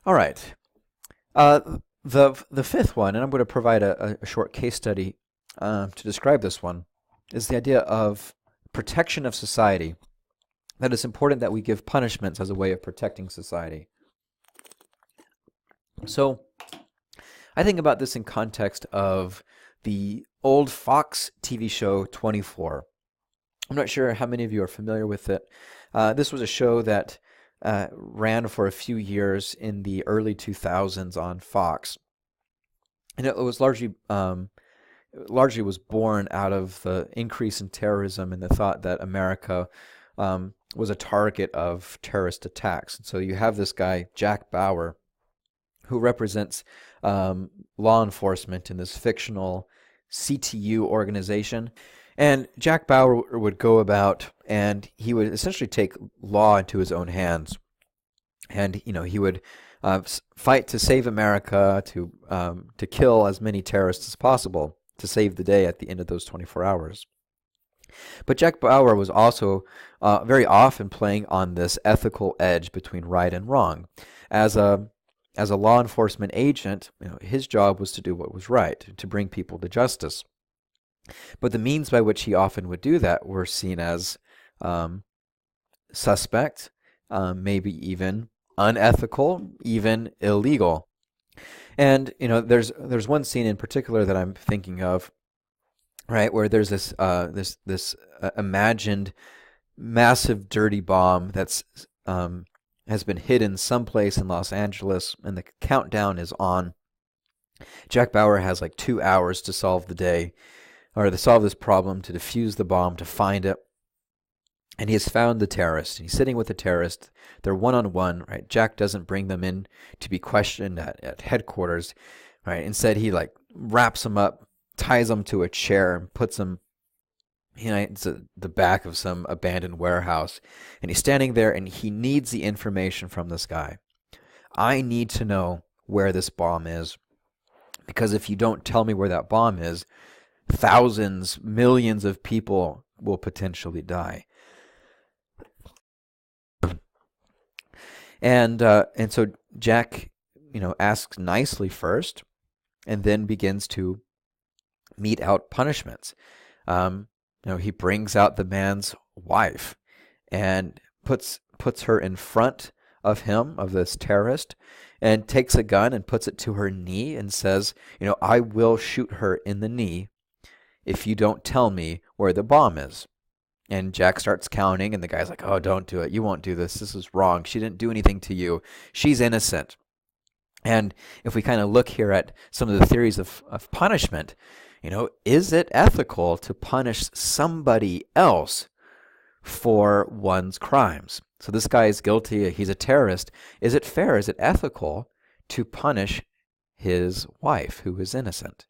All right. The fifth one, and I'm going to provide a short case study to describe this one, is the idea of protection of society. That it's important that we give punishments as a way of protecting society. So I think about this in context of the old Fox TV show 24. I'm not sure how many of you are familiar with it. This was a show that ran for a few years in the early 2000s on Fox, and it was largely was born out of the increase in terrorism and the thought that America was a target of terrorist attacks. And so you have this guy Jack Bauer, who represents law enforcement in this fictional CTU organization. And Jack Bauer would go about and he would essentially take law into his own hands. And he would fight to save America, to kill as many terrorists as possible, to save the day at the end of those 24 hours. But Jack Bauer was also very often playing on this ethical edge between right and wrong. As a law enforcement agent, his job was to do what was right, to bring people to justice. But the means by which he often would do that were seen as suspect, maybe even unethical, even illegal. And there's one scene in particular that I'm thinking of, right, where there's this imagined massive dirty bomb that's has been hidden someplace in Los Angeles, and the countdown is on. Jack Bauer has like 2 hours to solve the day, or to solve this problem, to defuse the bomb, to find it. And he has found the terrorist. He's sitting with the terrorist. They're one-on-one, right? Jack doesn't bring them in to be questioned at headquarters, right? Instead, he like wraps them up, ties them to a chair, and puts them into the back of some abandoned warehouse. And he's standing there, and he needs the information from this guy. I need to know where this bomb is, because if you don't tell me where that bomb is, thousands, millions of people will potentially die. And so Jack, asks nicely first, and then begins to mete out punishments. He brings out the man's wife and puts her in front of him, of this terrorist, and takes a gun and puts it to her knee and says, I will shoot her in the knee if you don't tell me where the bomb is. And Jack starts counting, and the guy's like, oh, don't do it. You won't do this. This is wrong. She didn't do anything to you. She's innocent. And if we kind of look here at some of the theories of punishment, is it ethical to punish somebody else for one's crimes? So this guy is guilty. He's a terrorist. Is it fair? Is it ethical to punish his wife, who is innocent?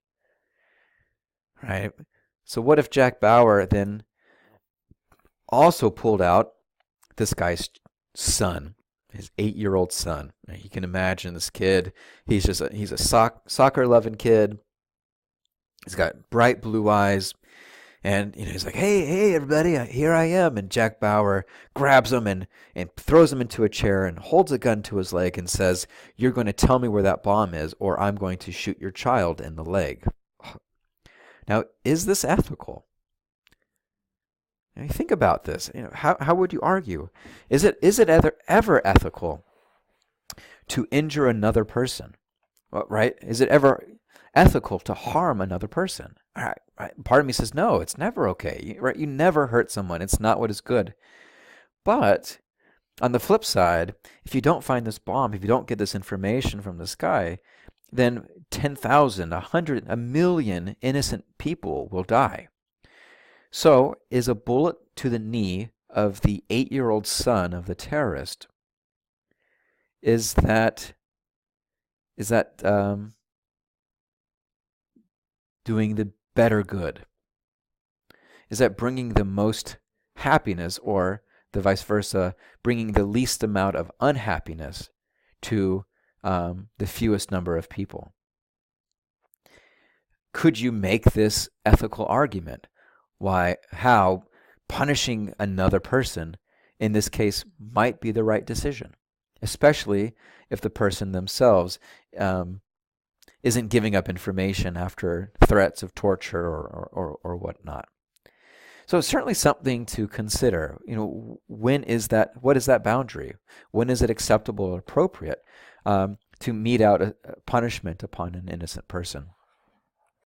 Right? So what if Jack Bauer then also pulled out this guy's son, his 8-year-old son? You can imagine this kid. He's a soccer-loving kid. He's got bright blue eyes, and he's like, hey, everybody, here I am. And Jack Bauer grabs him and throws him into a chair and holds a gun to his leg and says, you're going to tell me where that bomb is, or I'm going to shoot your child in the leg. Now, is this ethical? Think about this. How would you argue? Is it ever ethical to injure another person? Well, right? Is it ever ethical to harm another person? All right. Part of me says no. It's never okay. Right? You never hurt someone. It's not what is good. But on the flip side, if you don't find this bomb, if you don't get this information from this guy, then 10,000, 100, a million innocent people will die. So, is a bullet to the knee of the 8-year-old son of the terrorist, is that doing the better good? Is that bringing the most happiness, or the vice versa, bringing the least amount of unhappiness to the fewest number of people? Could you make this ethical argument? How punishing another person in this case might be the right decision? especially if the person themselves isn't giving up information after threats of torture or whatnot. So it's certainly something to consider. When is that? What is that boundary? When is it acceptable or appropriate to mete out a punishment upon an innocent person?